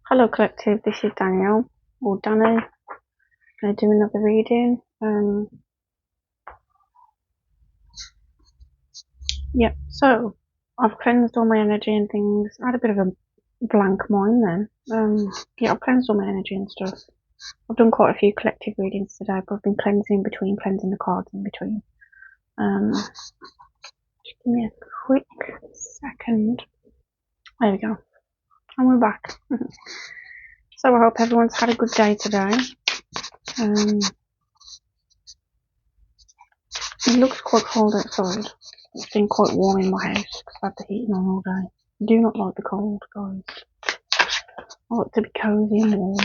Hello collective, this is Danielle, or Danny. Gonna do another reading. So I've cleansed all my energy and things. I had a bit of a blank mind then. I've cleansed all my energy and stuff. I've done quite a few collective readings today, but I've been cleansing the cards in between. Just give me a quick second. There we go. And we're back. So I hope everyone's had a good day today. It looks quite cold outside. It's been quite warm in my house because I've had the heating on all day. I do not like the cold, guys. I like to be cozy and warm.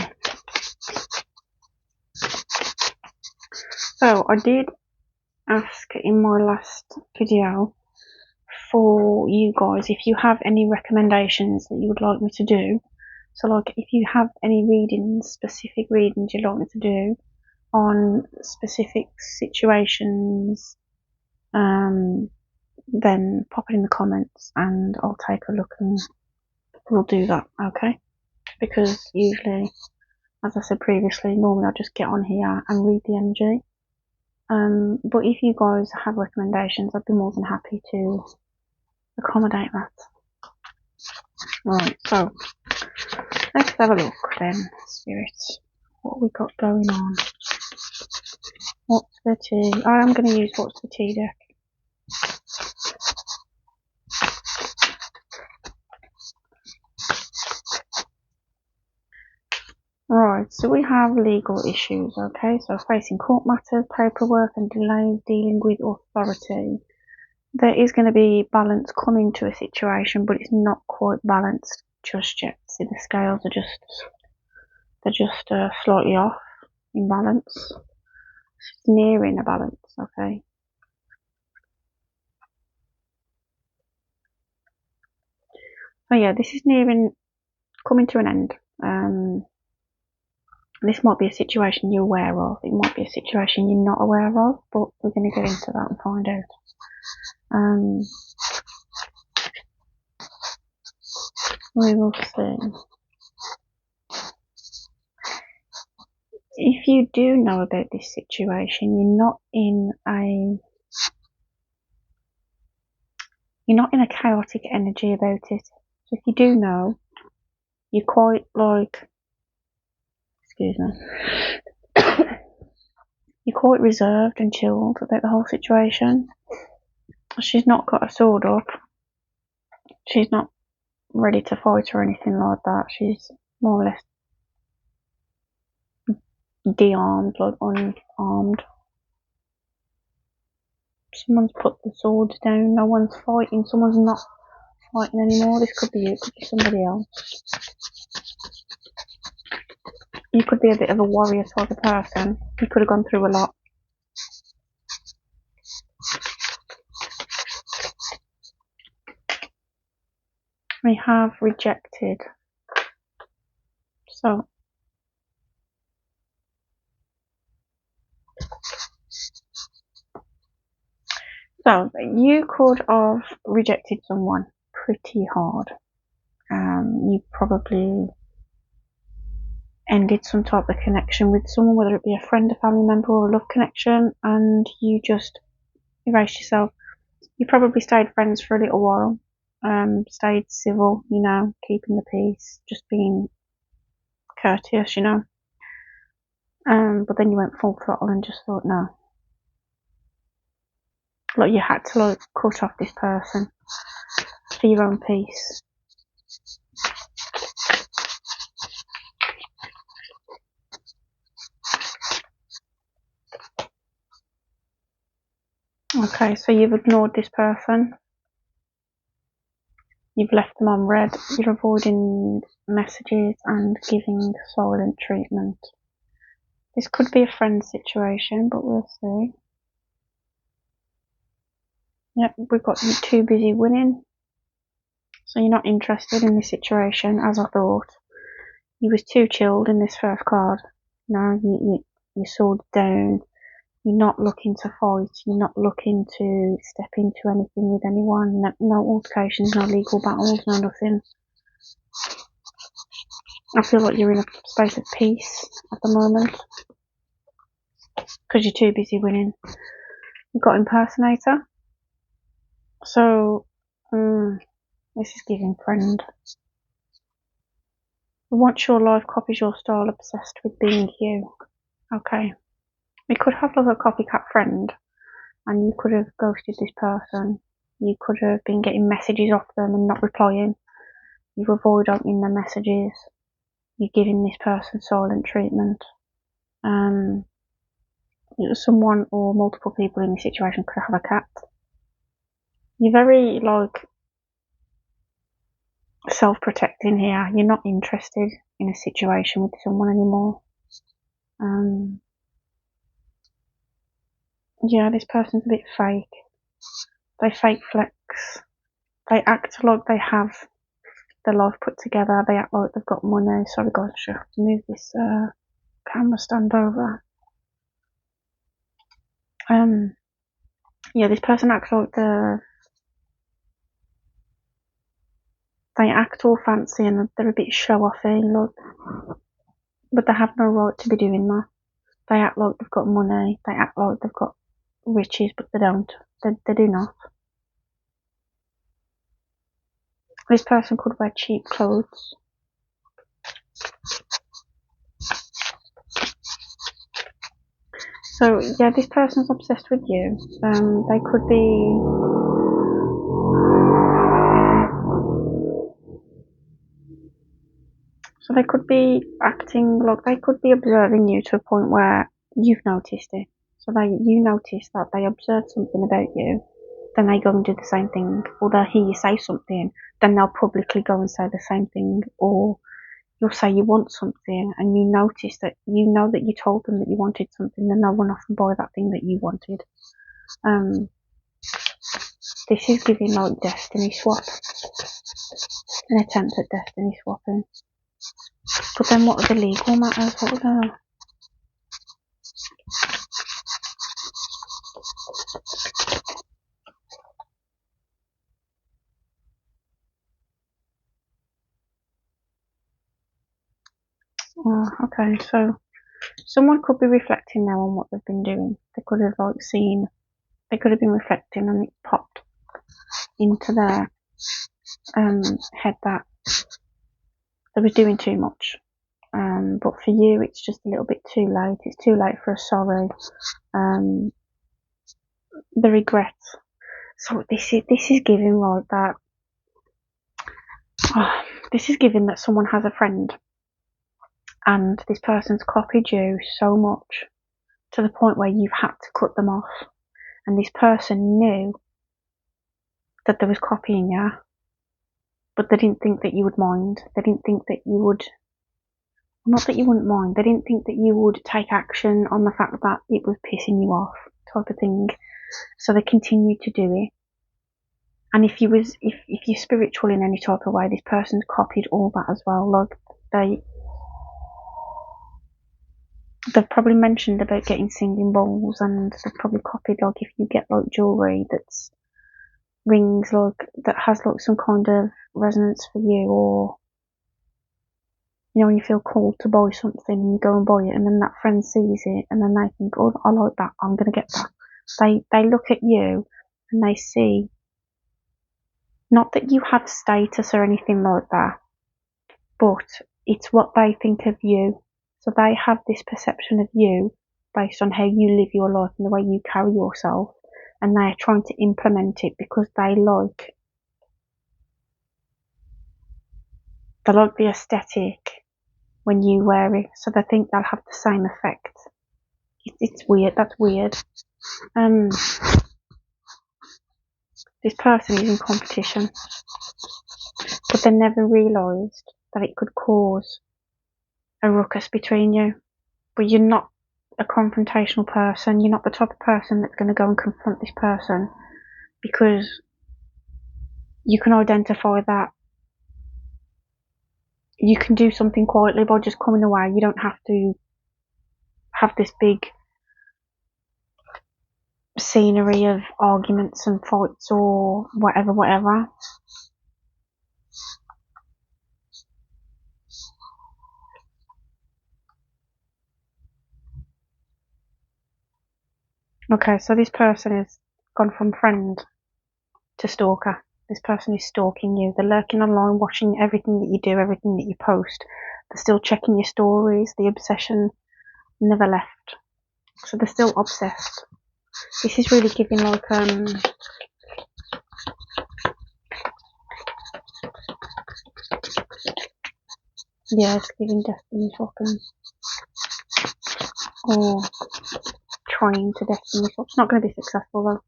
So I did ask in my last video for you guys if you have any recommendations that you would like me to do. So like if you have any specific readings you'd like me to do on specific situations, then pop it in the comments and I'll take a look and we'll do that, okay? Because usually, as I said previously, normally I just get on here and read the energy. But if you guys have recommendations, I'd be more than happy to accommodate that. Right, so let's have a look then, Spirit. What we got going on? What's the tea? I am going to use What's the Tea deck. Right, so we have legal issues, okay? So facing court matters, paperwork and delays, dealing with authority. There is going to be balance coming to a situation, but it's not quite balanced just yet. See, the scales are just slightly off in balance. It's nearing a balance, okay? So yeah, this is coming to an end. This might be a situation you're aware of. It might be a situation you're not aware of, but we're going to get into that and find out. We will see. If you do know about this situation, you're not in a chaotic energy about it. So if you do know, you're quite you're quite reserved and chilled about the whole situation. She's not got a sword up. She's not ready to fight or anything like that. She's more or less de-armed, like unarmed. Someone's put the swords down. No one's fighting. Someone's not fighting anymore. This could be you. It could be somebody else. You could be a bit of a warrior type of person. You could have gone through a lot. We have rejected. So you could have rejected someone pretty hard. You probably ended some type of connection with someone, whether it be a friend, a family member, or a love connection, and you just erased yourself. You probably stayed friends for a little while, stayed civil, keeping the peace, just being courteous, but then you went full throttle and just thought, no, like you had to cut off this person for your own peace. Okay, so you've ignored this person. You've left them on red. You're avoiding messages and giving silent treatment. This could be a friend situation, but we'll see. Yep, we've got you too busy winning. So you're not interested in this situation, as I thought. You was too chilled in this first card. You're sword down. You're not looking to fight. You're not looking to step into anything with anyone. No altercations, no legal battles, no nothing. I feel like you're in a space of peace at the moment because you're too busy winning. You've got impersonator. So, this is giving friend. Once your life copies your style, obsessed with being you. Okay. We could have like a copycat friend, and you could have ghosted this person. You could have been getting messages off them and not replying. You avoid opening their messages. You're giving this person silent treatment. Someone or multiple people in this situation could have a cat. You're very like self-protecting here. You're not interested in a situation with someone anymore. Yeah, this person's a bit fake. They fake flex. They act like they have their life put together. They act like they've got money. Sorry guys, I have to move this camera stand over. Yeah, this person acts like they act all fancy and they're a bit show-offy, look, but they have no right to be doing that. They act like they've got money. They act like they've got riches, but they don't. They do not. This person could wear cheap clothes. So yeah, this person's obsessed with you. They could be acting like they could be observing you to a point where you've noticed it. So you notice that they observed something about you, then they go and do the same thing, or they'll hear you say something, then they'll publicly go and say the same thing, or you'll say you want something and you notice that you know that you told them that you wanted something, then they'll run off and buy that thing that you wanted. This is giving like destiny swap, an attempt at destiny swapping. But then what are the legal matters? What are the... Oh, okay, so someone could be reflecting now on what they've been doing. They could have like they could have been reflecting and it popped into their head that they were doing too much. But for you, it's just a little bit too late. It's too late for a sorry. The regret. So this is giving like that. Oh, this is giving that someone has a friend, and this person's copied you so much to the point where you've had to cut them off. And this person knew that they was copying you, but they didn't think that you would mind. They didn't think that you would. Not that you wouldn't mind. They didn't think that you would take action on the fact that it was pissing you off, type of thing. So they continued to do it. And if you're spiritual in any type of way, this person's copied all that as well. Like they've probably mentioned about getting singing bowls, and they've probably copied like if you get like jewellery that's rings like that has like some kind of resonance for you, or you know when you feel called to buy something and you go and buy it, and then that friend sees it and then they think, oh, I like that, I'm gonna get that. They look at you and they see not that you have status or anything like that, but it's what they think of you. So they have this perception of you based on how you live your life and the way you carry yourself, and they are trying to implement it because they like the aesthetic when you wear it, so they think they'll have the same effect. It's weird. That's weird. This person is in competition, but they never realised that it could cause a ruckus between you. But you're not a confrontational person. You're not the type of person that's going to go and confront this person, because you can identify that you can do something quietly by just coming away. You don't have to have this big scenery of arguments and fights or whatever. Okay, so this person has gone from friend to stalker. This person is stalking you. They're lurking online, watching everything that you do, everything that you post. They're still checking your stories. The obsession never left. So they're still obsessed. This is really giving like yeah, it's giving destiny shopping or trying to destiny shop. It's not going to be successful though.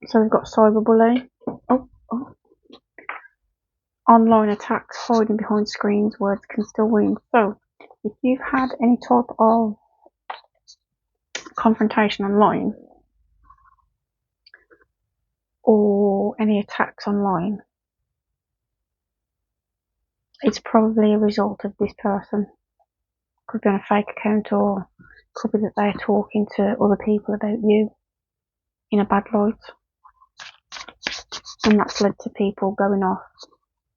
So we've got cyberbullying. Oh. Online attacks, hiding behind screens, words can still wound. So if you've had any type of confrontation online or any attacks online, it's probably a result of this person. Could be on a fake account, or could be that they're talking to other people about you in a bad light, and that's led to people going off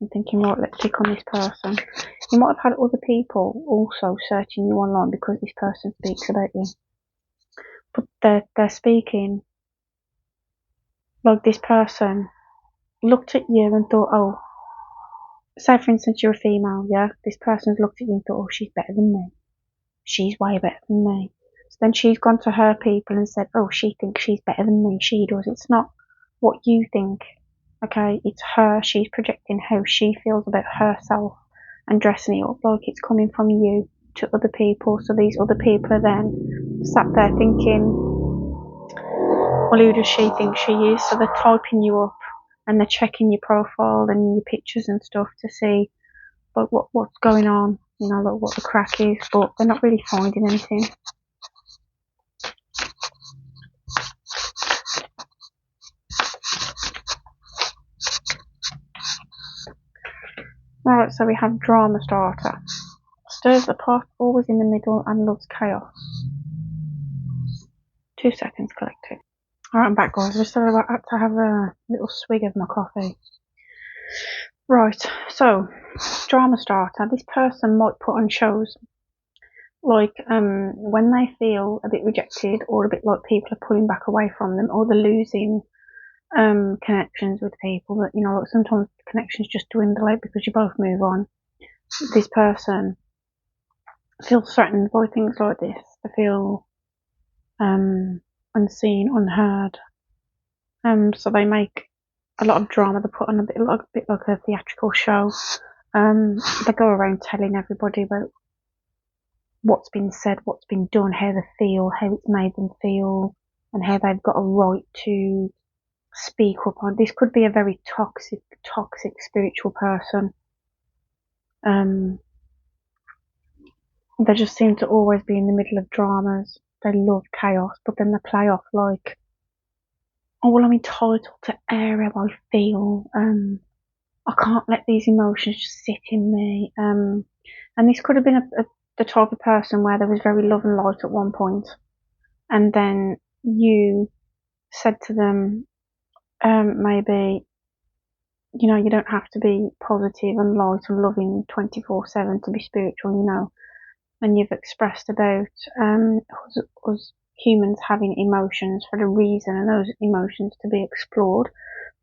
and thinking, right, let's click on this person. You might have had other people also searching you online because this person speaks about you, but they're speaking like this person looked at you and thought, oh, say for instance you're a female, yeah, this person's looked at you and thought, oh, she's better than me, she's way better than me. So then she's gone to her people and said, oh, she thinks she's better than me, she does. It's not what you think, okay, it's her. She's projecting how she feels about herself and dressing it up like it's coming from you to other people. So these other people are then sat there thinking, well, who does she think she is? So they're typing you up and they're checking your profile and your pictures and stuff to see like what's going on, you know, like what the crack is, but they're not really finding anything. Right, so we have drama starter. Stirs the pot, always in the middle, and loves chaos. 2 seconds collected. Alright, I'm back, guys. I just about to have a little swig of my coffee. Right, so drama starter. This person might put on shows like when they feel a bit rejected or a bit like people are pulling back away from them or they're losing connections with people, that, you know, like sometimes connections just dwindle out because you both move on. This person feels threatened by things like this. They feel unseen, unheard. So they make a lot of drama. They put on a bit like a theatrical show. They go around telling everybody about what's been said, what's been done, how they feel, how it's made them feel, and how they've got a right to speak up on. This could be a very toxic spiritual person. They just seem to always be in the middle of dramas. They love chaos, but then they play off like, oh, well, I'm entitled to air how I feel. I can't let these emotions just sit in me. And this could have been the type of person where there was very love and light at one point, and then you said to them, maybe, you know, you don't have to be positive and light and loving 24/7 to be spiritual, you know. And you've expressed about us humans having emotions for a reason, and those emotions to be explored.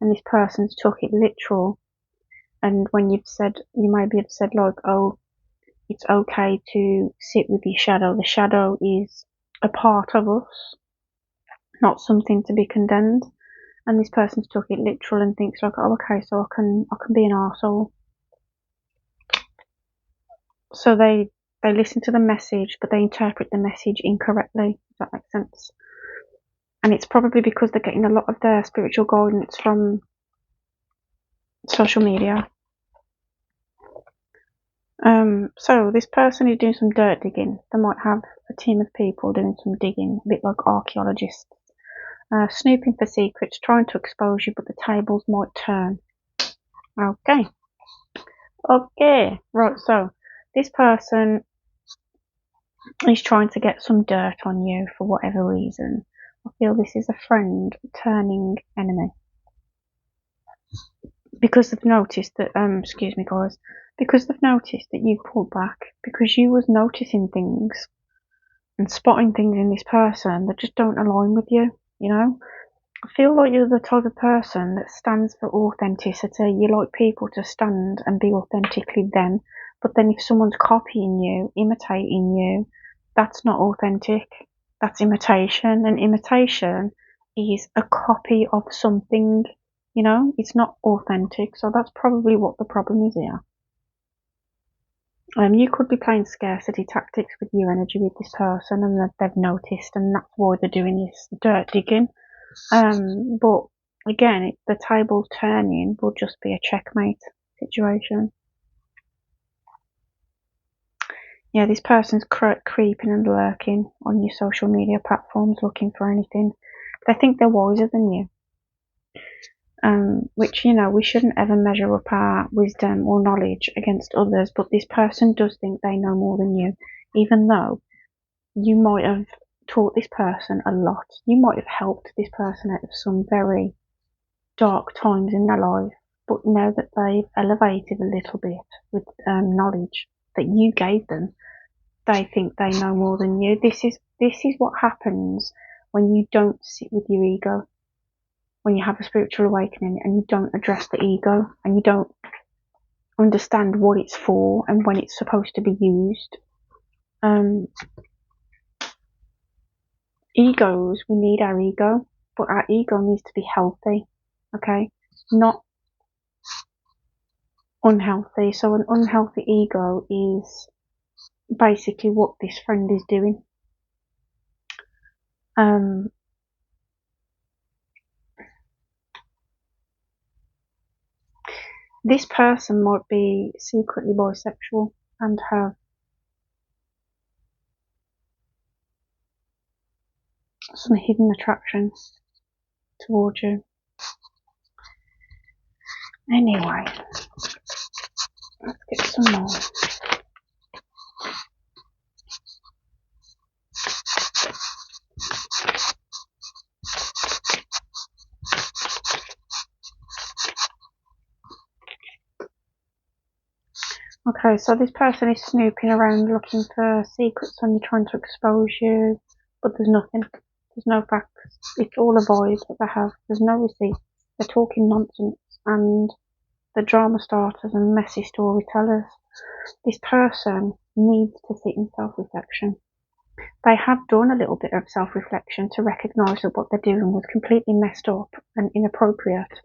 And this person's took it literal. And when you've said, you maybe have said like, oh, it's okay to sit with your shadow. The shadow is a part of us, not something to be condemned. And this person's took it literal and thinks like, oh, okay, so I can be an arsehole. So they listen to the message, but they interpret the message incorrectly. Does that make sense? And it's probably because they're getting a lot of their spiritual guidance from social media. So this person is doing some dirt digging. They might have a team of people doing some digging, a bit like archaeologists. Snooping for secrets, trying to expose you, but the tables might turn. Okay. Right, so this person is trying to get some dirt on you for whatever reason. I feel this is a friend turning enemy. Because they've noticed that, excuse me guys, because they've noticed that you've pulled back, because you was noticing things and spotting things in this person that just don't align with you, you know? I feel like you're the type of person that stands for authenticity. You like people to stand and be authentically them. But then if someone's copying you, imitating you, that's not authentic. That's imitation. And imitation is a copy of something, you know? It's not authentic. So that's probably what the problem is here. You could be playing scarcity tactics with your energy with this person, and that they've noticed, and that's why they're doing this dirt digging. But again, the table turning will just be a checkmate situation. Yeah, this person's creeping and lurking on your social media platforms looking for anything. They think they're wiser than you. Which, you know, we shouldn't ever measure up our wisdom or knowledge against others, but this person does think they know more than you, even though you might have taught this person a lot. You might have helped this person out of some very dark times in their life, but now that they've elevated a little bit with knowledge that you gave them, they think they know more than you. This is what happens when you don't sit with your ego, when you have a spiritual awakening and you don't address the ego and you don't understand what it's for and when it's supposed to be used. Egos, we need our ego, but our ego needs to be healthy, okay? Not unhealthy. So an unhealthy ego is basically what this friend is doing. This person might be secretly bisexual and have some hidden attraction towards you. Anyway, let's get some more. Okay, so this person is snooping around looking for secrets on you, trying to expose you, but there's nothing. There's no facts. It's all a vibe that they have. There's no receipts. They're talking nonsense and the drama starters and messy storytellers. This person needs to sit in self-reflection. They have done a little bit of self-reflection to recognise that what they're doing was completely messed up and inappropriate,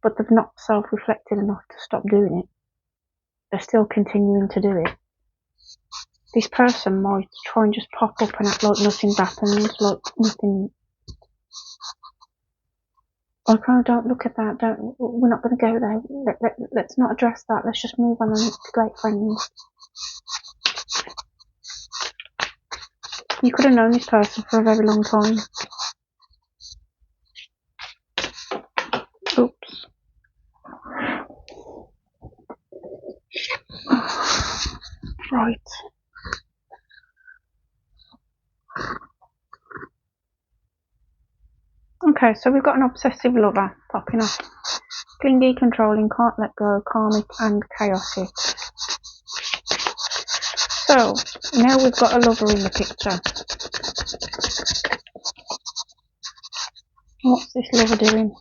but they've not self-reflected enough to stop doing it. They're still continuing to do it. This person might try and just pop up and act like nothing's happened, like nothing. Like, oh, don't look at that. We're not going to go there. Let's not address that. Let's just move on and be great friends. You could have known this person for a very long time. Oops. Right. Okay, so we've got an obsessive lover popping up. Clingy, controlling, can't let go, karmic and chaotic. So, now we've got a lover in the picture. What's this lover doing?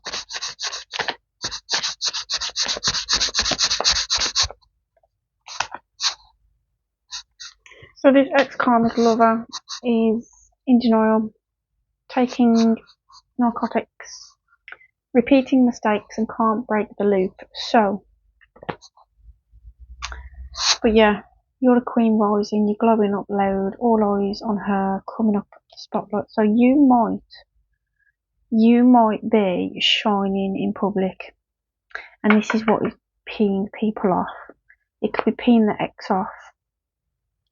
So this ex-karmic lover is in denial, taking narcotics, repeating mistakes and can't break the loop. So, but yeah, you're a queen rising, you're glowing up loud, all eyes on her, coming up the spotlight. So you might be shining in public, and this is what is peeing people off. It could be peeing the ex off,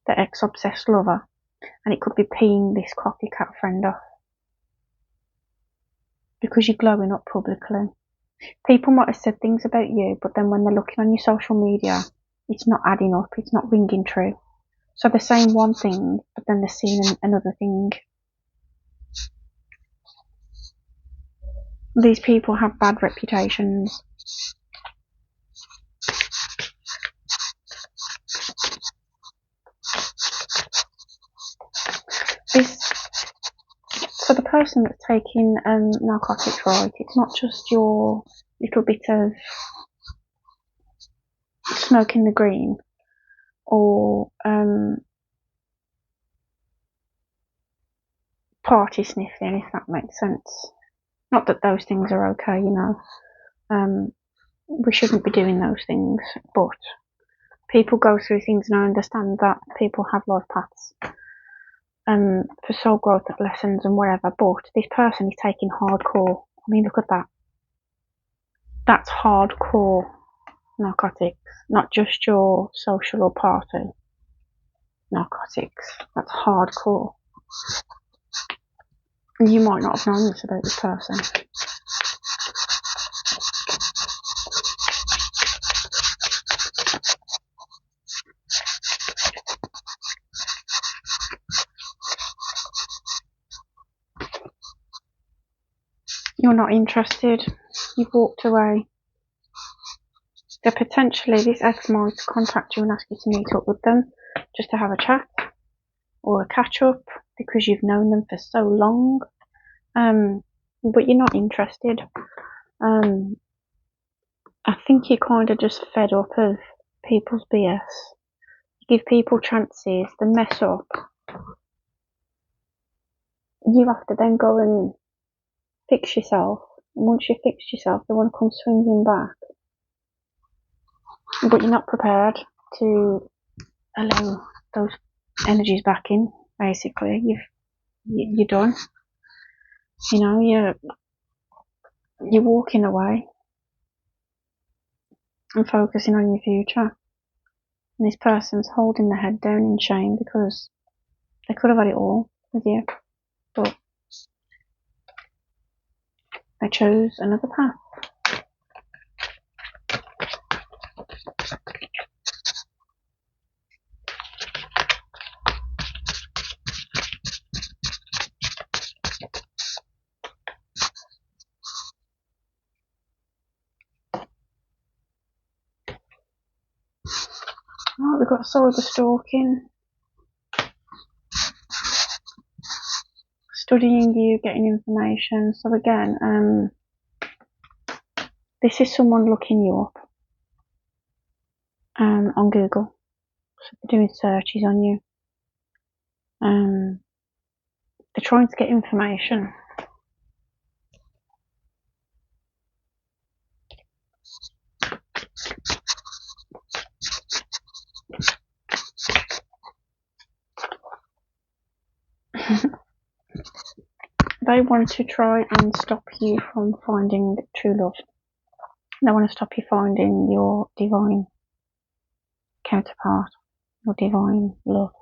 the ex-obsessed lover, and it could be peeing this copycat friend off. Because you're glowing up publicly. People might have said things about you, but then when they're looking on your social media, it's not adding up, it's not ringing true. So they're saying one thing, but then they're seeing another thing. These people have bad reputations. person that's taking narcotics, right, it's not just your little bit of smoking the green or party sniffing, if that makes sense. Not that those things are okay, you know. We shouldn't be doing those things, but people go through things, and I understand that people have life paths for soul growth lessons and whatever, but this person is taking hardcore. I mean, look at that. That's hardcore narcotics, not just your social or party narcotics. That's hardcore. You might not have known this about this person. You're not interested. You've walked away. So potentially this ex might contact you and ask you to meet up with them just to have a chat or a catch up because you've known them for so long. But you're not interested. I think you're kind of just fed up of people's BS. You give people chances, they mess up. You have to then go and fix yourself. And once you fix yourself, they want to come swinging back. But you're not prepared to allow those energies back in, basically. You're done. You know, you're walking away and focusing on your future. And this person's holding their head down in shame because they could have had it all with you, but they chose another path. Oh, we've got cyber stalking, studying you, getting information. So again, this is someone looking you up on Google. So they're doing searches on you. They're trying to get information. They want to try and stop you from finding true love. They want to stop you finding your divine counterpart, your divine love.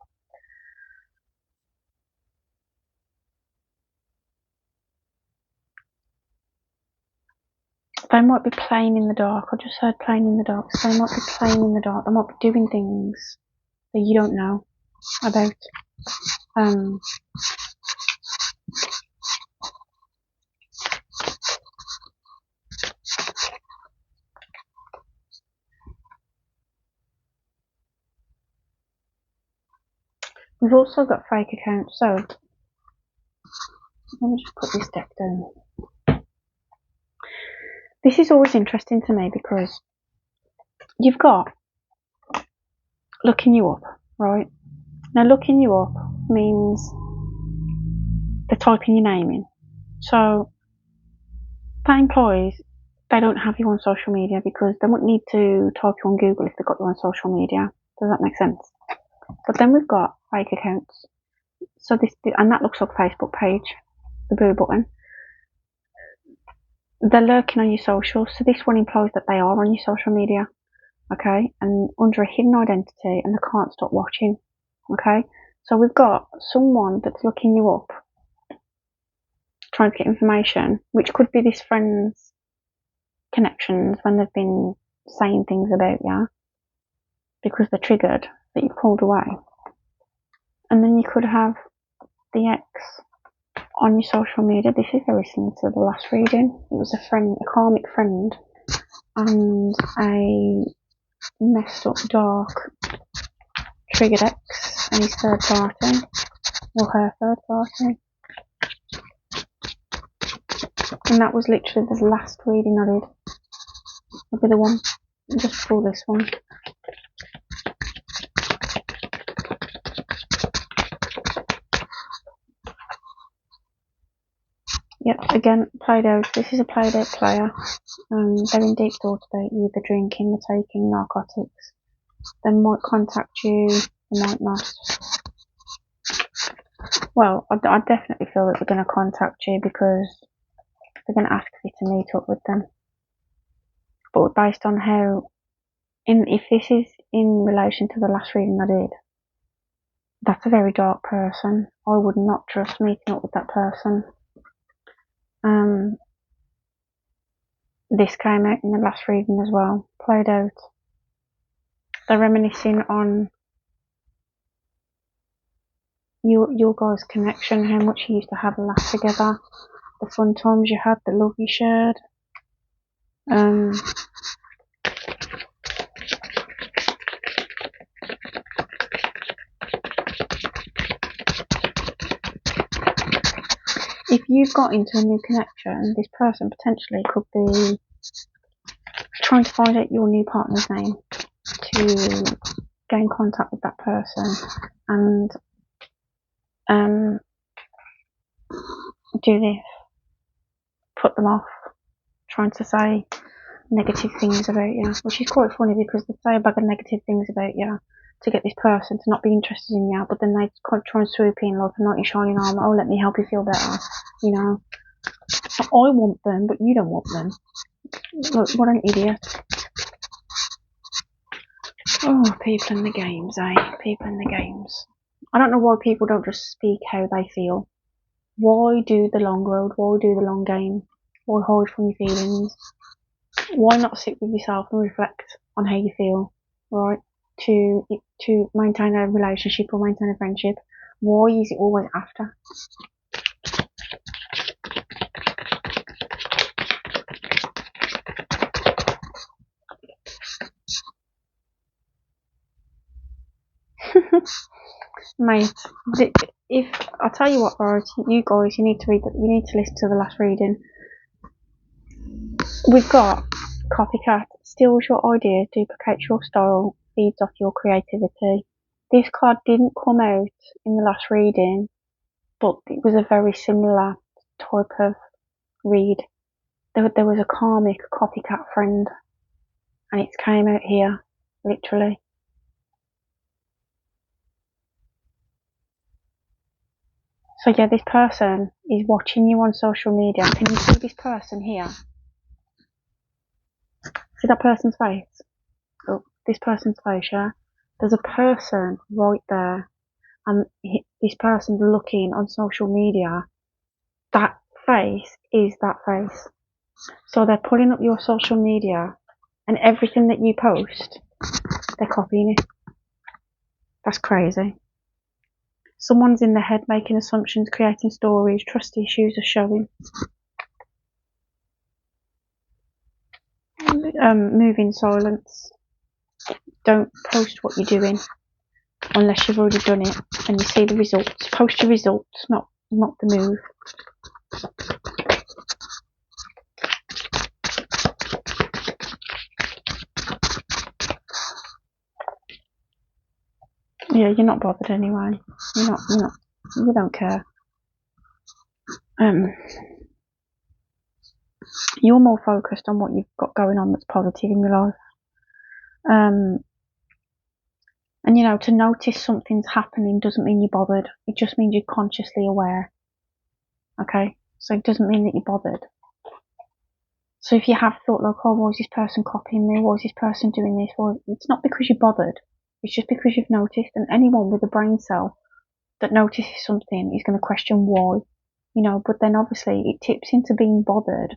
They might be playing in the dark. I just heard playing in the dark. So they might be playing in the dark. They might be doing things that you don't know about. We've also got fake accounts. So let me just put this deck down. This is always interesting to me because you've got looking you up, right? Now looking you up means they're typing your name in. So that implies they don't have you on social media because they wouldn't need to type you on Google if they got you on social media. Does that make sense? But then we've got fake accounts. So this, and that looks like a Facebook page, the blue button. They're lurking on your socials. So this one implies that they are on your social media, okay, and under a hidden identity, and they can't stop watching, okay. So we've got someone that's looking you up, trying to get information, which could be this friend's connections when they've been saying things about you because they're triggered that you pulled away. And then you could have the ex on your social media. This is very similar to the last reading. It was a friend, a karmic friend, and a messed up, dark, triggered ex and his third party, or her third party. And that was literally the last reading I did. It'll be the one just before this one. Yep, again, Play-Doh. This is a Play-Doh player. They're in deep thought about you, the drinking, the taking, narcotics. They might contact you, they might not. Well, I definitely feel that they're going to contact you because they're going to ask you to meet up with them. But based on how, if this is in relation to the last reading I did, that's a very dark person. I would not trust meeting up with that person. This came out in the last reading as well, played out. They're reminiscing on your guys' connection, how much you used to have a laugh together, the fun times you had, the love you shared. If you've got into a new connection, this person potentially could be trying to find out your new partner's name to gain contact with that person and do this, put them off, trying to say negative things about you, which is quite funny because they say a bag of negative things about you to get this person to not be interested in you, but then they try and swoop in like a knight in shining armour. Oh, let me help you feel better, you know. I want them, but you don't want them. Look, what an idiot. Oh, people in the games, eh? People in the games. I don't know why people don't just speak how they feel. Why do the long road? Why do the long game? Why hide from your feelings? Why not sit with yourself and reflect on how you feel, right? To maintain a relationship or maintain a friendship. Why is it always after? Mate, if I'll tell you what, right? You guys, you need to listen to the last reading. We've got copycat, steals your ideas, duplicates your style, feeds off your creativity. This card didn't come out in the last reading, but it was a very similar type of read. There was a karmic copycat friend, and it came out here, literally. So yeah, this person is watching you on social media. Can you see this person here? See that person's face? Oh, this person's face, yeah? There's a person right there, and this person's looking on social media. That face is that face. So they're pulling up your social media, and everything that you post, they're copying it. That's crazy. Someone's in their head making assumptions, creating stories, trust issues are showing. Move in silence. Don't post what you're doing unless you've already done it and you see the results. Post your results, not the move. Yeah, you're not bothered anyway. You don't care. You're more focused on what you've got going on that's positive in your life. And to notice something's happening doesn't mean you're bothered. It just means you're consciously aware. Okay? So it doesn't mean that you're bothered. So if you have thought like, oh, why is this person copying me? Why is this person doing this? Well, it's not because you're bothered. It's just because you've noticed. And anyone with a brain cell that notices something is going to question why. But then obviously it tips into being bothered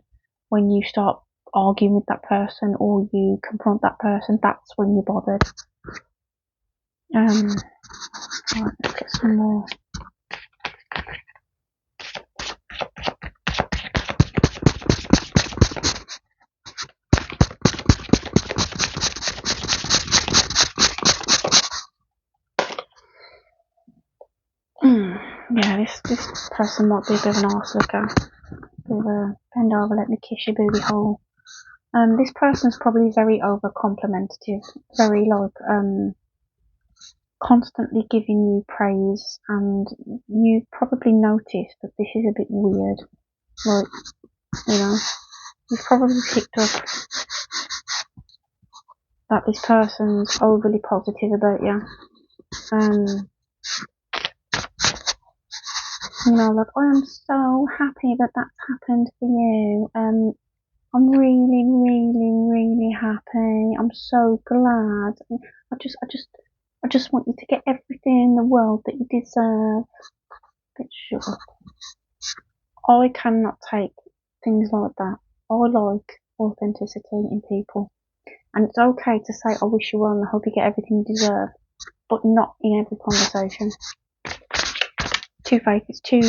when you start arguing with that person or you confront that person. That's when you're bothered. Right, let's get some more. Yeah, this person might be a bit of an arse licker. Bend over, let me kiss your booby hole. This person's probably very over complimentative, very like constantly giving you praise, and you probably noticed that this is a bit weird. Like, you know, you've probably picked up that this person's overly positive about you. You know, like, I am so happy that that's happened for you. I'm really, really, really happy. I'm so glad. I just want you to get everything in the world that you deserve. But sure, I cannot take things like that. I like authenticity in people. And it's okay to say, I wish you well and I hope you get everything you deserve. But not in every conversation. Too fake, it's too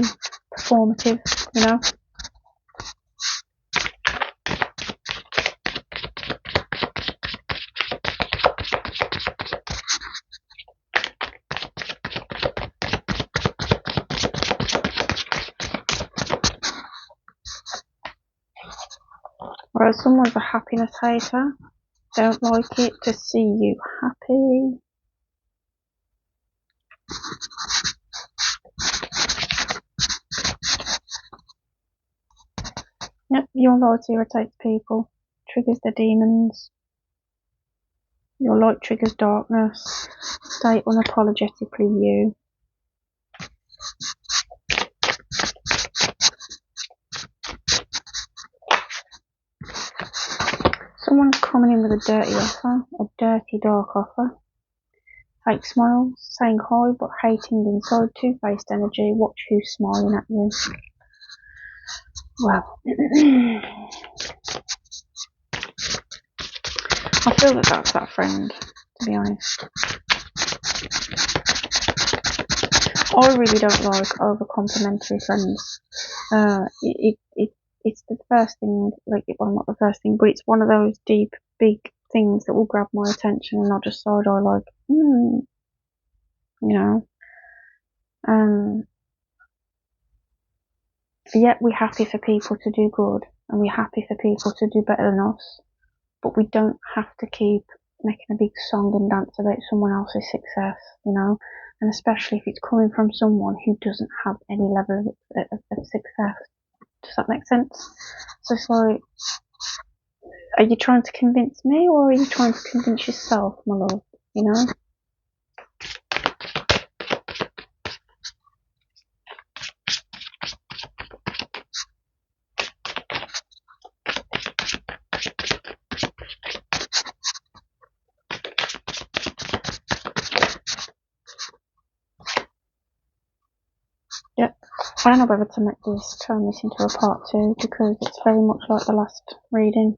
performative, you know? Whereas someone's a happiness hater, don't like it to see you happy. Yep, your light irritates people, triggers the demons. Your light triggers darkness. Stay unapologetically you. Someone's coming in with a dirty offer, a dirty dark offer. Fake smiles, saying hi but hating inside, two-faced energy, watch who's smiling at you. Well, I feel that that's that friend, to be honest. I really don't like over complimentary friends. It's the first thing, like, well, not the first thing, but it's one of those deep, big things that will grab my attention, and I'll just side eye like, you know. Yet we're happy for people to do good, and we're happy for people to do better than us, but we don't have to keep making a big song and dance about someone else's success, you know, and especially if it's coming from someone who doesn't have any level of success. Does that make sense? So it's like, are you trying to convince me, or are you trying to convince yourself, my love, you know? Yep. I don't know whether to turn this into a part 2, because it's very much like the last reading.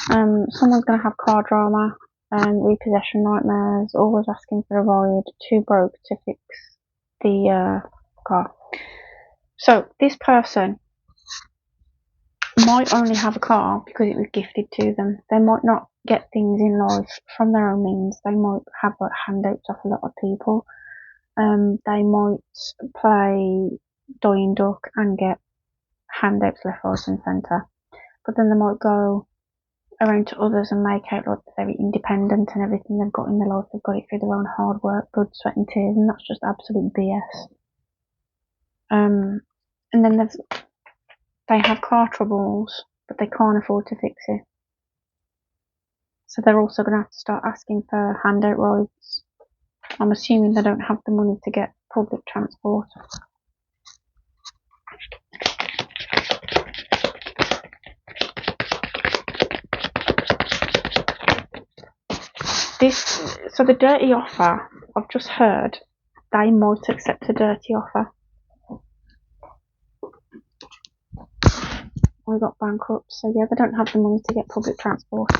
Someone's going to have car drama, repossession nightmares, always asking for a ride, too broke to fix the car. So this person might only have a car because it was gifted to them. They might not get things in life from their own means. They might have like handouts off a lot of people. They might play dying duck and get handouts left, right and centre. But then they might go around to others and make out like they're very independent, and everything they've got in their life, they've got it through their own hard work, blood, sweat and tears, and that's just absolute BS. And then they have car troubles, but they can't afford to fix it. So they're also going to have to start asking for handout rides. I'm assuming they don't have the money to get public transport. So the dirty offer, I've just heard, they might accept a dirty offer. We got bankrupt, so yeah, they don't have the money to get public transport.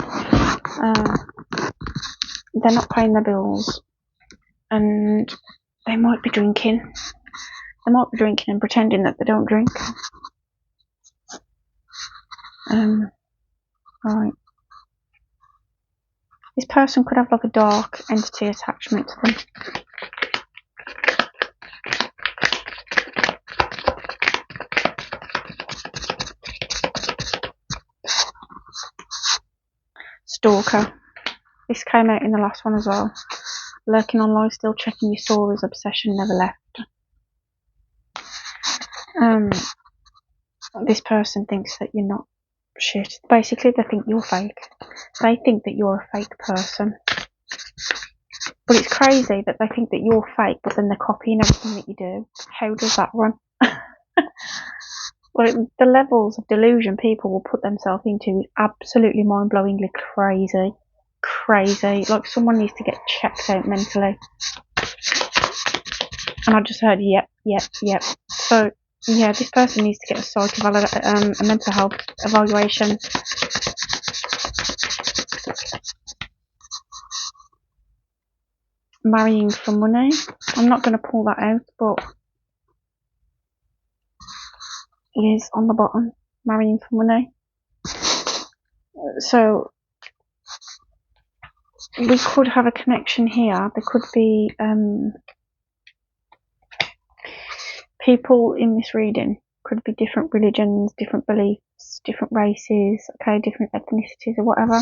They're not paying their bills, and they might be drinking. They might be drinking and pretending that they don't drink. Right. This person could have like a dark entity attachment to them. Stalker. This came out in the last one as well. Lurking online, still checking your stories, obsession never left. This person thinks that you're not shit. Basically, they think you're fake. They think that you're a fake person. But it's crazy that they think that you're fake, but then they're copying everything that you do. How does that run? Well, the levels of delusion people will put themselves into is absolutely mind-blowingly crazy. Crazy. Like someone needs to get checked out mentally. And I just heard, yep. So, yeah, this person needs to get a mental health evaluation. Marrying for money. I'm not going to pull that out, but it is on the bottom. Marrying for money. So we could have a connection here. There could be people in this reading. Could be different religions, different beliefs, different races, okay, different ethnicities or whatever.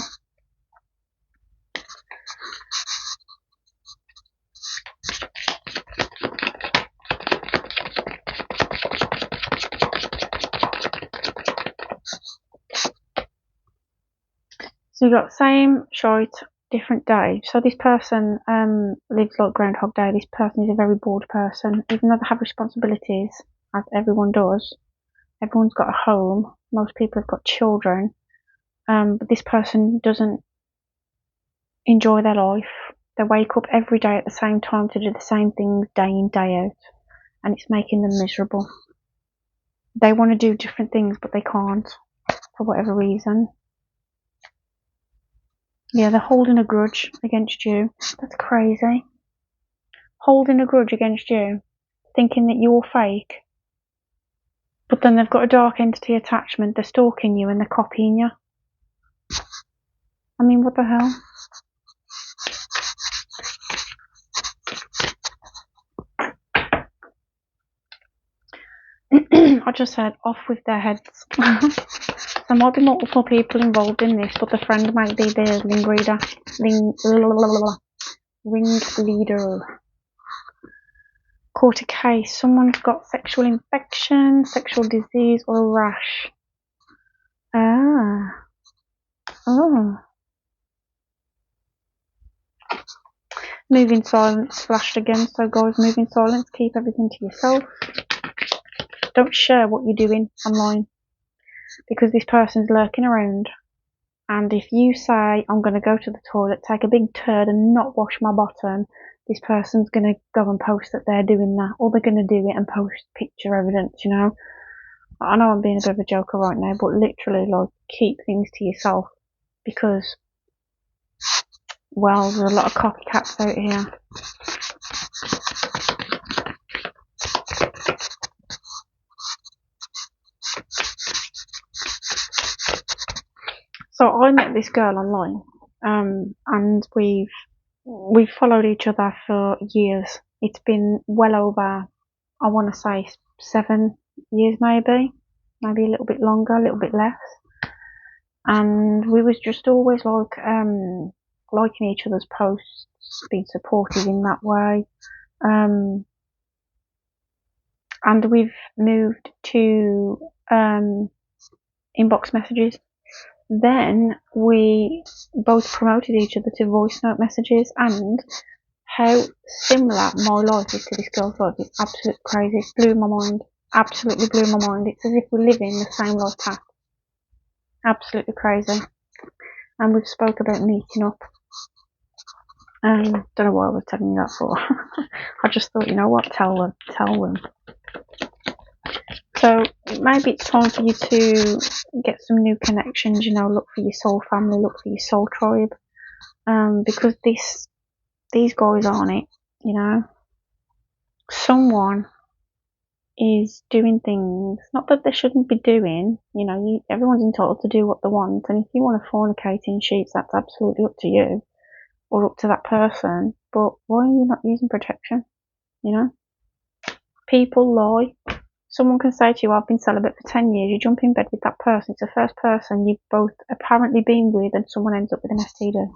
So you got same shite, different day. So this person lives like Groundhog Day. This person is a very bored person, even though they have responsibilities, as everyone does. Everyone's got a home. Most people have got children, but this person doesn't enjoy their life. They wake up every day at the same time to do the same things day in, day out, and it's making them miserable. They want to do different things, but they can't for whatever reason. Yeah, they're holding a grudge against you. That's crazy. Holding a grudge against you, thinking that you're fake. But then they've got a dark entity attachment. They're stalking you and they're copying you. I mean, what the hell? I just said off with their heads. There might be multiple people involved in this, but the friend might be the ringleader. Court a case. Someone's got sexual infection, sexual disease, or a rash. Oh. Moving silence flashed again. So guys, moving silence. Keep everything to yourself. Don't share what you're doing online, because this person's lurking around. And if you say, I'm going to go to the toilet, take a big turd and not wash my bottom, this person's going to go and post that they're doing that, or they're going to do it and post picture evidence, you know. I know I'm being a bit of a joker right now, but literally, like, keep things to yourself, because, well, there's a lot of copycats out here. So I met this girl online, and we've followed each other for years. It's been well over, I want to say 7 years, maybe a little bit longer, a little bit less. And we was just always like liking each other's posts, being supportive in that way. And we've moved to inbox messages. Then we both promoted each other to voice note messages, and how similar my life is to this girl's life is absolutely crazy. It blew my mind. Absolutely blew my mind. It's as if we're living the same life path. Absolutely crazy. And we've spoke about meeting up. Don't know why I was telling you that for. I just thought, you know what, tell them. So maybe it's time for you to get some new connections, you know, look for your soul family, look for your soul tribe. Because these guys aren't it, you know. Someone is doing things, not that they shouldn't be doing, you know, everyone's entitled to do what they want, and if you want to fornicate in sheets, that's absolutely up to you, or up to that person, but why are you not using protection, you know? People lie. Someone can say to you, I've been celibate for 10 years, you jump in bed with that person, it's the first person you've both apparently been with, and someone ends up with an STD.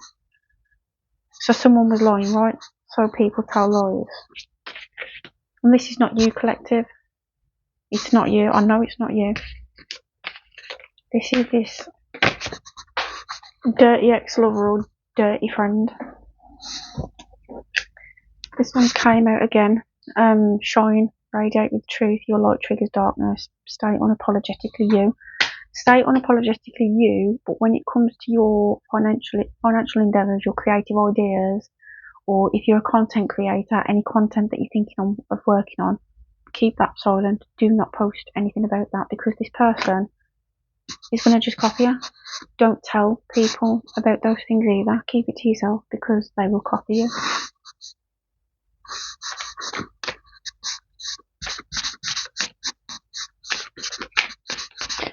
So someone was lying, right? So people tell lies. And this is not you, collective. It's not you. I know it's not you. This is this dirty ex-lover or dirty friend. This one came out again. Shine, radiate with truth. Your light triggers darkness. Stay unapologetically you. Stay unapologetically you, but when it comes to your financial endeavours, your creative ideas, or if you're a content creator, any content that you're thinking of working on, keep that silent. Do not post anything about that, because this person is going to just copy you. Don't tell people about those things either. Keep it to yourself, because they will copy you.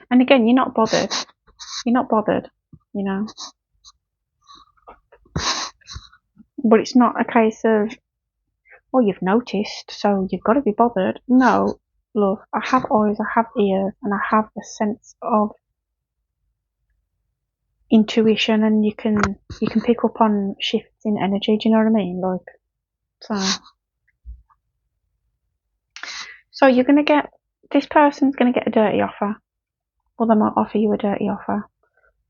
And again, you're not bothered. You're not bothered, you know. But it's not a case of, oh, you've noticed, so you've got to be bothered. No, love, I have eyes, I have ears, and I have a sense of intuition, and you can pick up on shifts in energy. Do you know what I mean? So you're gonna get, this person's gonna get a dirty offer, or they might offer you a dirty offer.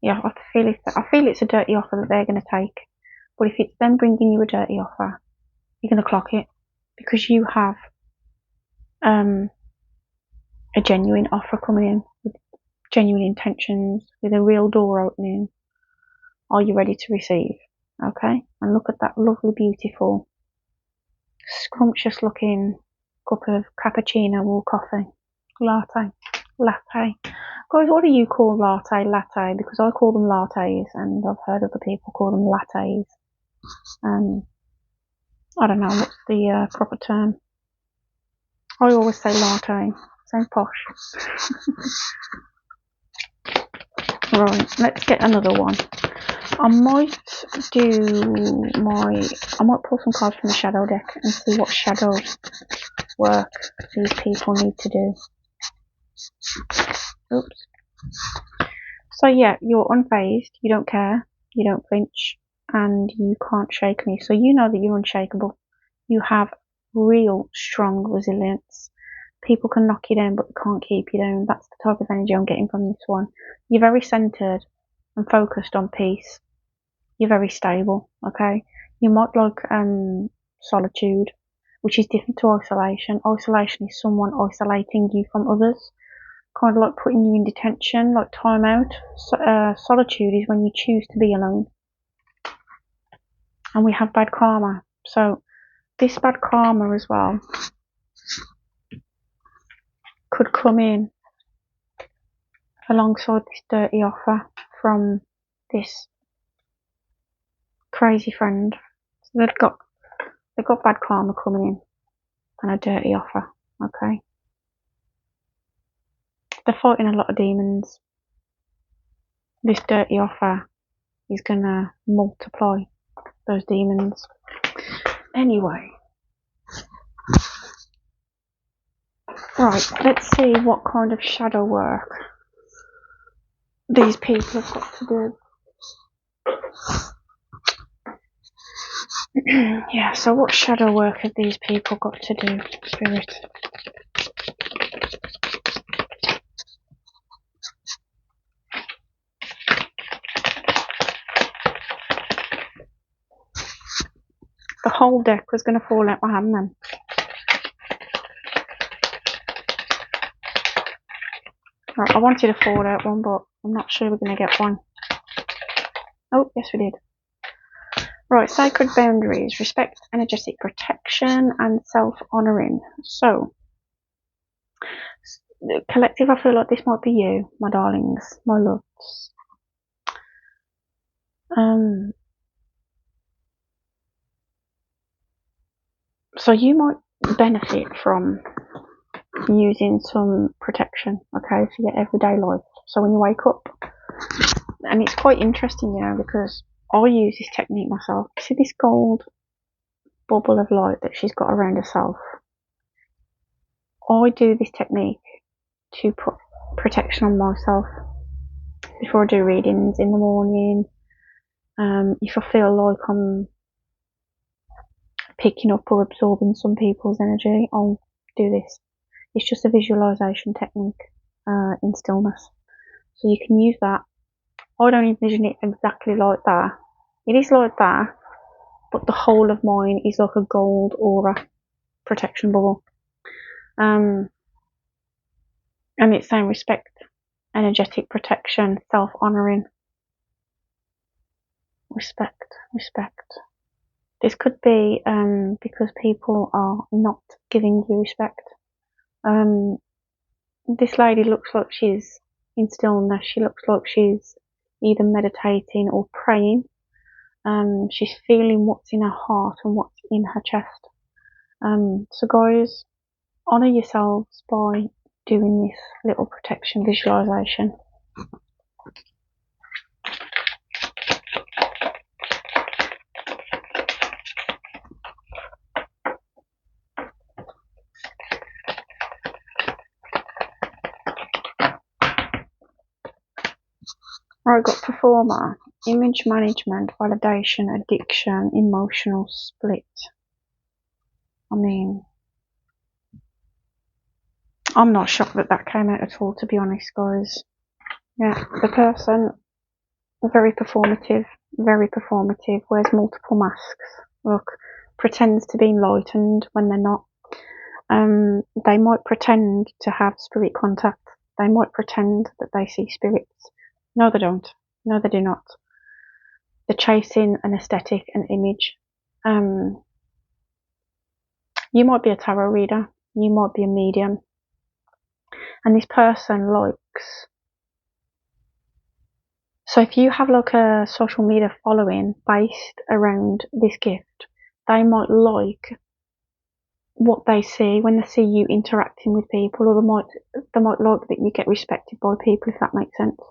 Yeah, I feel it's a dirty offer that they're gonna take. But if it's them bringing you a dirty offer, you're gonna clock it, because you have a genuine offer coming in with genuine intentions, with a real door opening. Are you ready to receive? Okay, and look at that lovely, beautiful, scrumptious looking cup of cappuccino or coffee, latte. Guys, what do you call latte? Because I call them lattes, and I've heard other people call them lattes. I don't know what's the proper term. I always say latte. Sounds posh. Right, let's get another one. I might pull some cards from the shadow deck and see what shadow work these people need to do. Oops. So yeah, you're unfazed, you don't care, you don't flinch, and you can't shake me. So you know that you're unshakable. You have real strong resilience. People can knock you down, but they can't keep you down. That's the type of energy I'm getting from this one. You're very centered and focused on peace. You're very stable, okay? You might like solitude, which is different to isolation. Isolation is someone isolating you from others, kind of like putting you in detention, like time out. Solitude is when you choose to be alone. And we have bad karma. So this bad karma as well could come in alongside this dirty offer from this crazy friend. So they've got bad karma coming in and a dirty offer, okay? They're fighting a lot of demons. This dirty offer is gonna multiply those demons. Anyway. Right, let's see what kind of shadow work these people have got to do. Yeah, so what shadow work have these people got to do, Spirit? The whole deck was going to fall out my hand then. Right, I wanted a fall out one, but I'm not sure we're going to get one. Oh, yes we did. Right, sacred boundaries, respect, energetic protection, and self-honouring. So, collective, I feel like this might be you, my darlings, my loves. So you might benefit from using some protection, okay, for your everyday life. So when you wake up, and it's quite interesting, you know, because I use this technique myself. See this gold bubble of light that she's got around herself? I do this technique to put protection on myself before I do readings in the morning. If I feel like I'm picking up or absorbing some people's energy, I'll do this. It's just a visualization technique in stillness. So you can use that. I don't envision it exactly like that. It is like that, but the whole of mine is like a gold aura protection bubble. And it's saying respect, energetic protection, self-honouring. Respect. This could be because people are not giving you respect. This lady looks like she's in stillness. She looks like she's either meditating or praying. She's feeling what's in her heart and what's in her chest. So guys, honour yourselves by doing this little protection visualization. I got performer, image management, validation, addiction, emotional split. I mean, I'm not shocked that came out at all, to be honest, guys. Yeah, the person, very performative, wears multiple masks. Look, pretends to be enlightened when they're not. They might pretend to have spirit contact. They might pretend that they see spirits. No, they don't. No, they do not. They're chasing an aesthetic, an image. You might be a tarot reader. You might be a medium. And this person likes. So if you have like a social media following based around this gift, they might like what they see when they see you interacting with people, or they might like that you get respected by people, if that makes sense.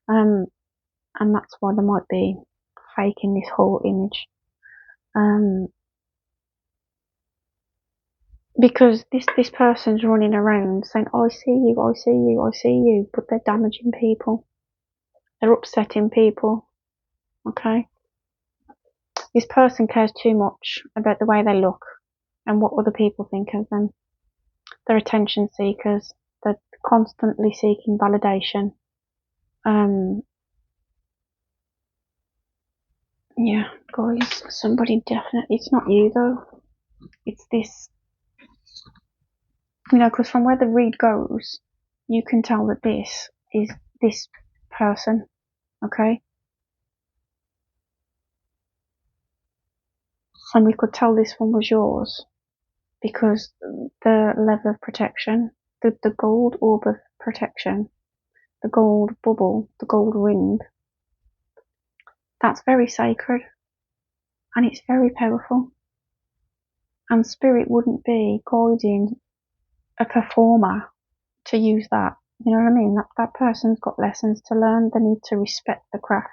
And that's why they might be faking this whole image. Because this person's running around saying, oh, I see you, but they're damaging people. They're upsetting people. Okay? This person cares too much about the way they look and what other people think of them. They're attention seekers. They're constantly seeking validation. Yeah, guys, somebody definitely, it's not you though. It's this, because from where the read goes, you can tell that this is this person, okay? And we could tell this one was yours because the level of protection, the gold orb of protection, the gold bubble, the gold ring, that's very sacred and it's very powerful. And spirit wouldn't be guiding a performer to use that. You know what I mean? That person's got lessons to learn. They need to respect the craft,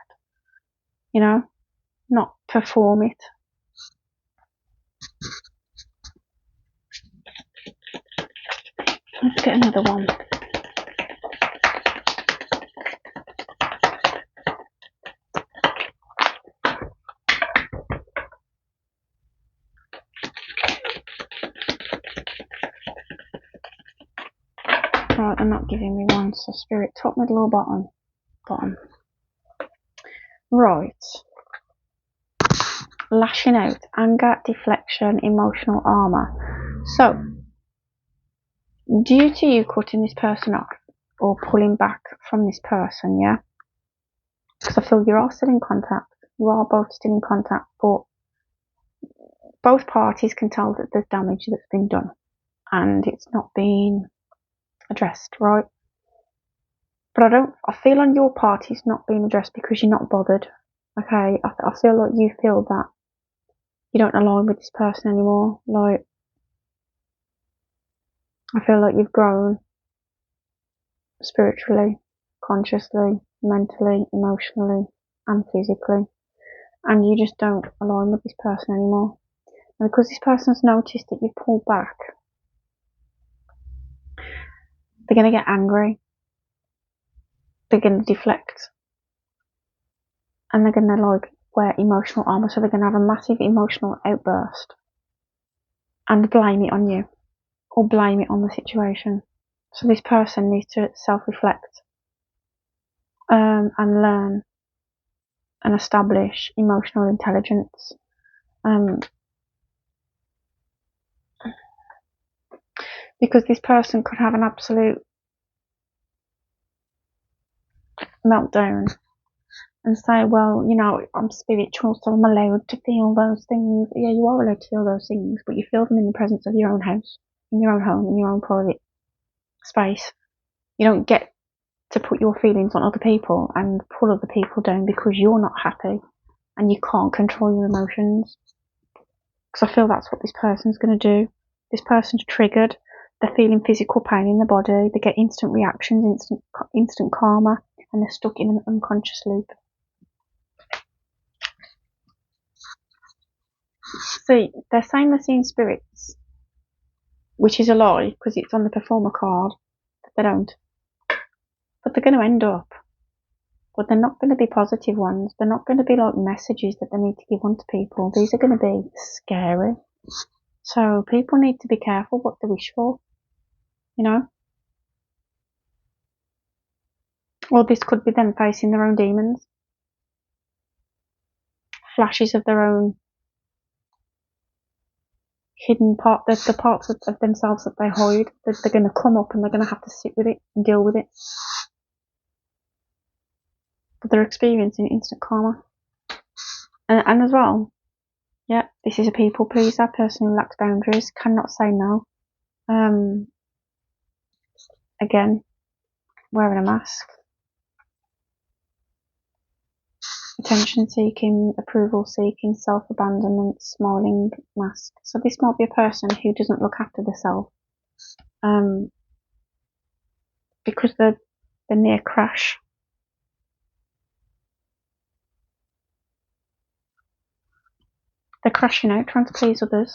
not perform it. Let's get another one. Right, they're not giving me one, so spirit, top, middle or bottom? Bottom. Right. Lashing out, anger, deflection, emotional armor. So, due to you cutting this person off or pulling back from this person, yeah? Because I feel you are still in contact. You are both still in contact, but both parties can tell that there's damage that's been done and it's not being addressed, right? But I feel on your part it's not being addressed because you're not bothered. Okay, I feel like you feel that you don't align with this person anymore. Like, I feel like you've grown spiritually, consciously, mentally, emotionally, and physically, and you just don't align with this person anymore. And because this person's noticed that you pulled back, They're going to get angry. They're going to deflect. And they're going to like wear emotional armor. So they're going to have a massive emotional outburst and blame it on you or blame it on the situation. So this person needs to self-reflect and learn and establish emotional intelligence. Because this person could have an absolute meltdown and say, well, you know, I'm spiritual, so I'm allowed to feel those things. Yeah, you are allowed to feel those things, but you feel them in the presence of your own house, in your own home, in your own private space. You don't get to put your feelings on other people and pull other people down because you're not happy and you can't control your emotions. Because I feel that's what this person's going to do. This person's triggered. They're feeling physical pain in the body. They get instant reactions, instant karma, and they're stuck in an unconscious loop. See, they're saying they're seeing spirits, which is a lie because it's on the performer card. They don't. But they're going to end up. But they're not going to be positive ones. They're not going to be like messages that they need to give on to people. These are going to be scary. So people need to be careful what they wish for, you know? Or this could be them facing their own demons. Flashes of their own hidden part, the parts of themselves that they hide. They're going to come up and they're going to have to sit with it and deal with it. But they're experiencing instant karma. And as well, yeah, this is a people pleaser, person who lacks boundaries, cannot say no. Again, wearing a mask. Attention seeking, approval seeking, self-abandonment, smiling mask. So this might be a person who doesn't look after themselves. Because they're near crash. They're crashing out, trying to please others.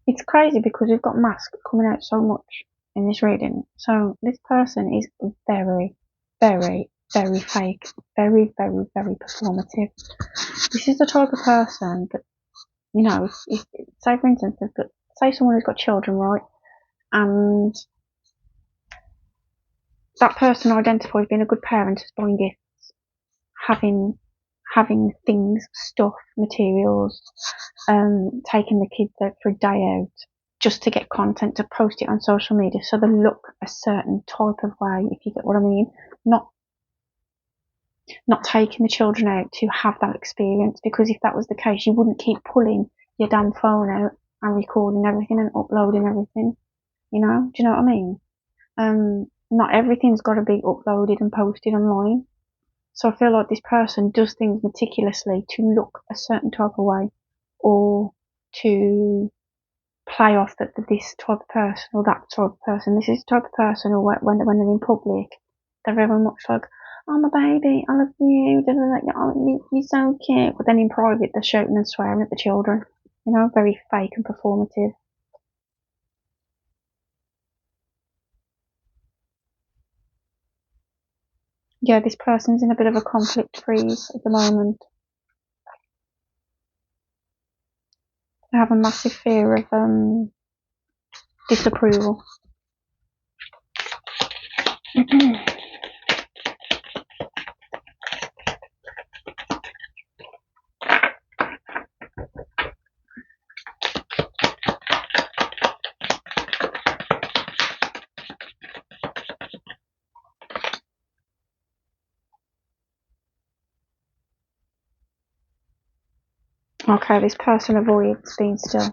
It's crazy because we've got masks coming out so much in this reading. So this person is very, very, very fake. Very, very, very performative. This is the type of person that, you know, if say for instance, say someone who's got children, right? And that person identifies being a good parent as buying gifts, having things, stuff, materials, taking the kids out for a day out just to get content to post it on social media so they look a certain type of way, if you get what I mean. Not taking the children out to have that experience, because if that was the case you wouldn't keep pulling your damn phone out and recording everything and uploading everything, you know? Do you know what I mean? Not everything's got to be uploaded and posted online. So I feel like this person does things meticulously to look a certain type of way, or to play off that this type of person or that type of person. This is the type of person who, when they're in public, they're very much like, oh my baby, I love you, you're so cute. But then in private, they're shouting and swearing at the children. You know, very fake and performative. Yeah, this person's in a bit of a conflict freeze at the moment. They have a massive fear of disapproval. Okay, this person avoids being still.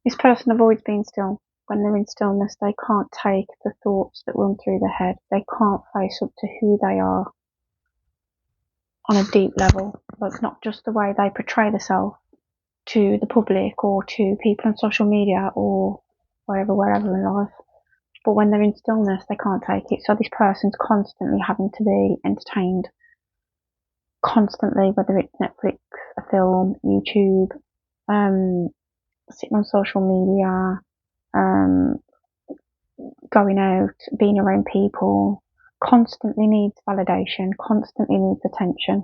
This person avoids being still. When they're in stillness, they can't take the thoughts that run through their head. They can't face up to who they are on a deep level. Like, not just the way they portray themselves, to the public or to people on social media or wherever in life. But when they're in stillness, they can't take it. So this person's constantly having to be entertained, constantly, whether it's Netflix, a film, YouTube, sitting on social media, going out, being around people, constantly needs validation, constantly needs attention.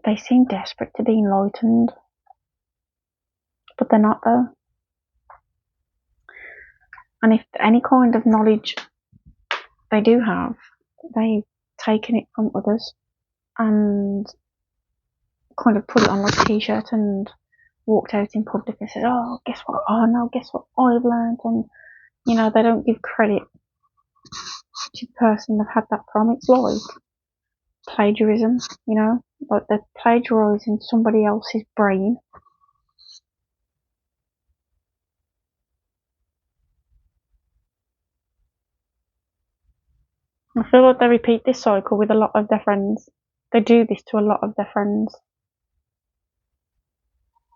They seem desperate to be enlightened, but they're not though. And if any kind of knowledge they do have, they've taken it from others and kind of put it on like a t-shirt and walked out in public and said, oh, guess what? Oh no, guess what I've learned? And, you know, they don't give credit to the person they've had that from. It's like plagiarism, you know, like they're plagiarising somebody else's brain. I feel like they repeat this cycle with a lot of their friends. They do this to a lot of their friends.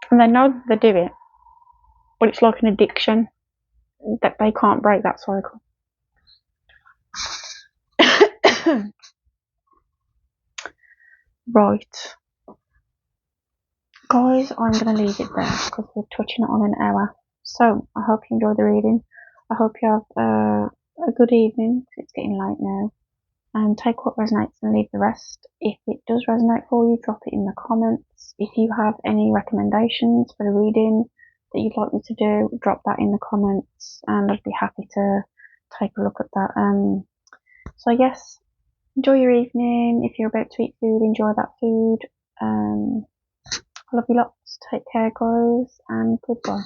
And they know they do it, but it's like an addiction that they can't break that cycle. Right. Guys, I'm going to leave it there because we're touching it on an hour. So, I hope you enjoyed the reading. I hope you have a good evening, because it's getting late now. And take what resonates and leave the rest. If it does resonate for you, drop it in the comments. If you have any recommendations for the reading that you'd like me to do, drop that in the comments and I'd be happy to take a look at that. So yes, enjoy your evening. If you're about to eat food, enjoy that food. I love you lots. Take care, guys, and goodbye.